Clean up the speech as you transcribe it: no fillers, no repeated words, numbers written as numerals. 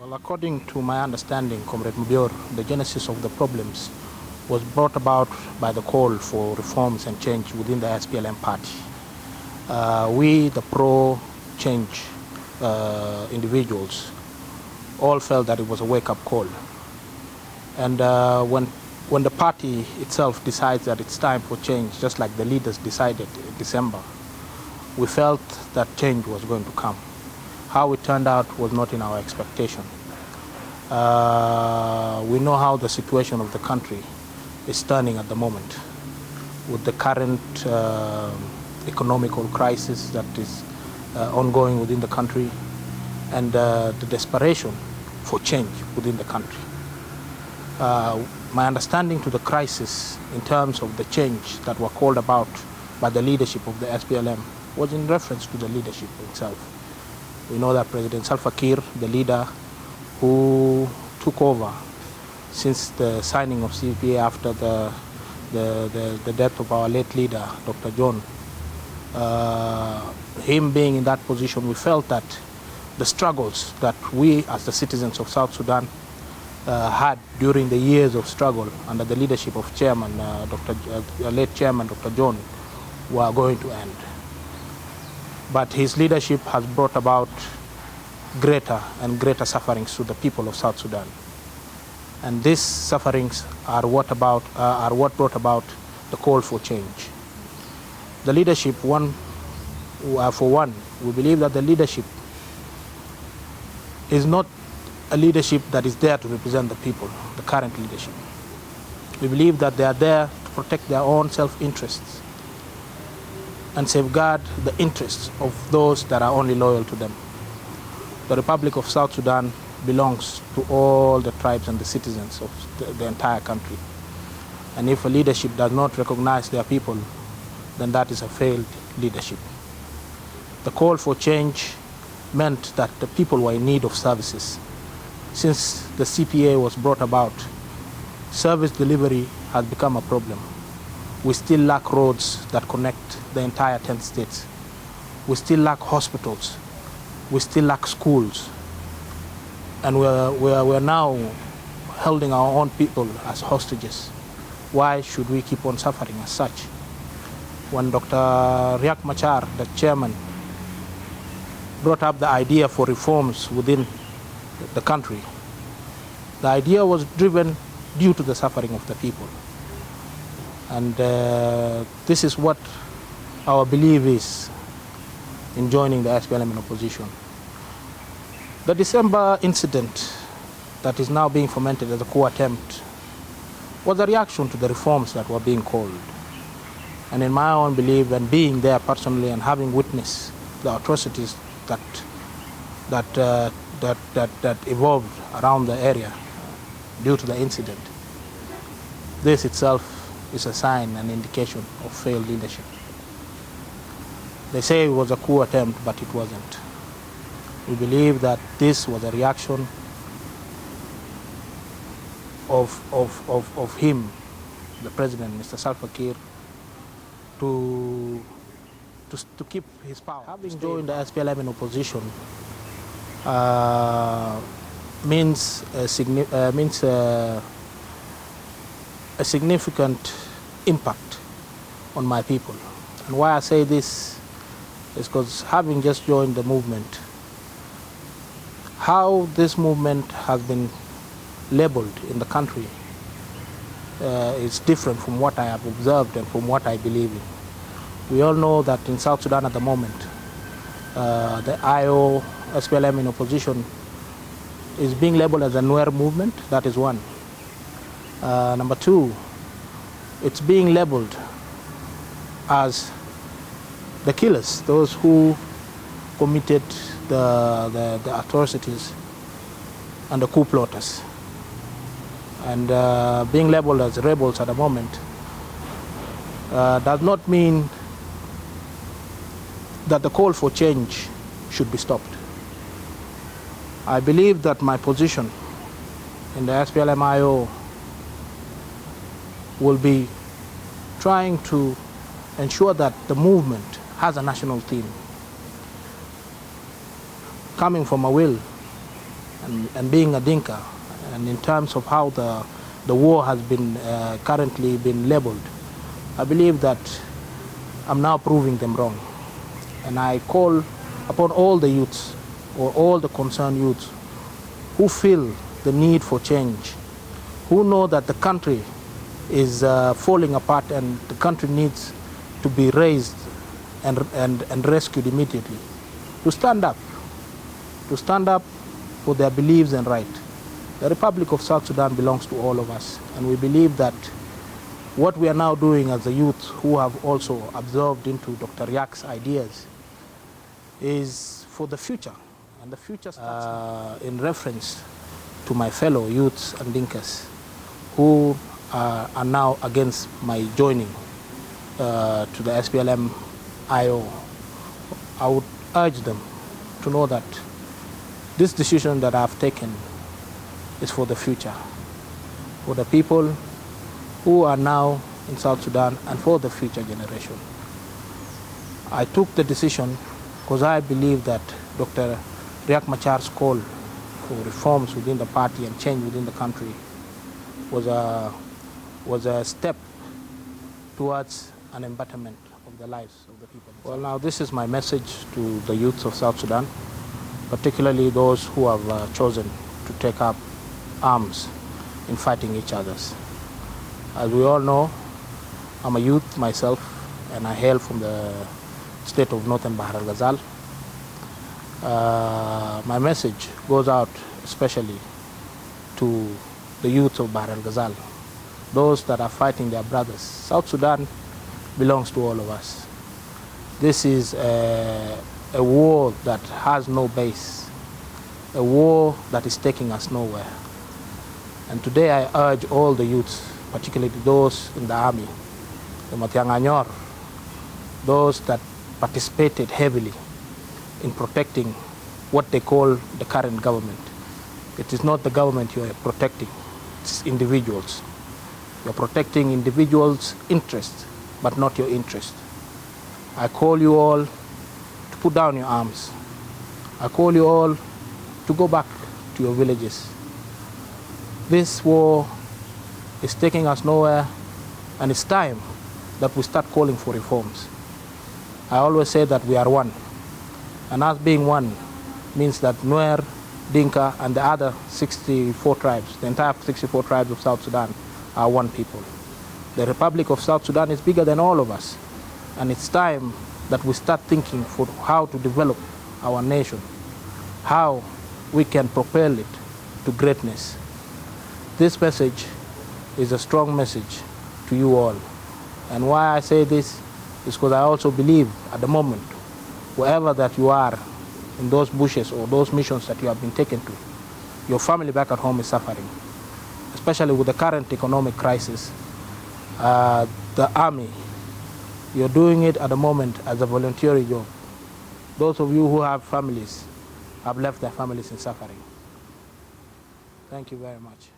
Well, according to my understanding, Comrade Mubior, the genesis of the problems was brought about by the call for reforms and change within the SPLM party. We, the pro-change individuals, all felt that it was a wake-up call. And when the party itself decides that it's time for change, just like the leaders decided in December, we felt that change was going to come. How it turned out was not in our expectation. We know how the situation of the country is turning at the moment with the current economical crisis that is ongoing within the country and the desperation for change within the country. My understanding to the crisis in terms of the change that were called about by the leadership of the SPLM was in reference to the leadership itself. We know that President Salva Kiir, the leader who took over since the signing of CPA after the death of our late leader, Dr. John, him being in that position, we felt that the struggles that we as the citizens of South Sudan had during the years of struggle under the leadership of Chairman, late Chairman Dr. John, were going to end. But his leadership has brought about greater and greater sufferings to the people of South Sudan. And these sufferings are what brought about the call for change. The leadership, for one, we believe that the leadership is not a leadership that is there to represent the people, the current leadership. We believe that they are there to protect their own self-interests and safeguard the interests of those that are only loyal to them. The Republic of South Sudan belongs to all the tribes and the citizens of the entire country. And if a leadership does not recognize their people, then that is a failed leadership. The call for change meant that the people were in need of services. Since the CPA was brought about, service delivery has become a problem. We still lack roads that connect the entire 10 states. We still lack hospitals. We still lack schools. And we're now holding our own people as hostages. Why should we keep on suffering as such? When Dr. Riek Machar, the chairman, brought up the idea for reforms within the country, the idea was driven due to the suffering of the people. And this is what our belief is in joining the SPLM in opposition. The December incident that is now being fomented as a coup attempt was a reaction to the reforms that were being called. And in my own belief, and being there personally and having witnessed the atrocities that evolved around the area due to the incident, this itself is a sign and indication of failed leadership. They say it was a coup attempt, but it wasn't. We believe that this was a reaction of him, the president, Mr. Salva Kiir, to keep his power. Having joined the SPLM in opposition means a significant impact on my people. And why I say this is because having just joined the movement, how this movement has been labeled in the country is different from what I have observed and from what I believe in. We all know that in South Sudan at the moment, the IO SPLM in opposition is being labeled as a Nuer movement. That is one. Number two, it's being labeled as the killers, those who committed the atrocities and the coup plotters. And being labeled as rebels at the moment does not mean that the call for change should be stopped. I believe that my position in the SPLM-IO will be trying to ensure that the movement has a national theme, coming from a will and being a Dinka, and in terms of how the war has been currently been labeled, I believe that I'm now proving them wrong. And I call upon all the youths, or all the concerned youths, who feel the need for change, who know that the country is falling apart and the country needs to be raised and rescued immediately, to stand up for their beliefs and rights. The Republic of South Sudan belongs to all of us, and we believe that what we are now doing as the youth who have also absorbed into Dr. Yak's ideas is for the future, and the future starts in reference to my fellow youths and Dinkas who are now against my joining to the SPLM IO. I would urge them to know that this decision that I've taken is for the future, for the people who are now in South Sudan and for the future generation. I took the decision because I believe that Dr. Riek Machar's call for reforms within the party and change within the country was a step towards an embetterment of the lives of the people. Well, now this is my message to the youth of South Sudan, particularly those who have chosen to take up arms in fighting each other. As we all know, I'm a youth myself, and I hail from the state of Northern Bahr al-Ghazal. My message goes out especially to the youth of Bahr al-Ghazal, those that are fighting their brothers. South Sudan belongs to all of us. This is a war that has no base, a war that is taking us nowhere. And today I urge all the youths, particularly those in the army, the Matianganyor, those that participated heavily in protecting what they call the current government. It is not the government you are protecting, it's individuals. You are protecting individuals' interests, but not your interest. I call you all to put down your arms. I call you all to go back to your villages. This war is taking us nowhere, and it's time that we start calling for reforms. I always say that we are one, and us being one means that Nuer, Dinka, and the other 64 tribes, the entire 64 tribes of South Sudan, are one people. The Republic of South Sudan is bigger than all of us, and it's time that we start thinking for how to develop our nation, how we can propel it to greatness. This message is a strong message to you all. And why I say this is because I also believe at the moment, wherever that you are, in those bushes or those missions that you have been taken to, your family back at home is suffering. Especially with the current economic crisis, the army, you're doing it at the moment as a voluntary job. Those of you who have families have left their families in suffering. Thank you very much.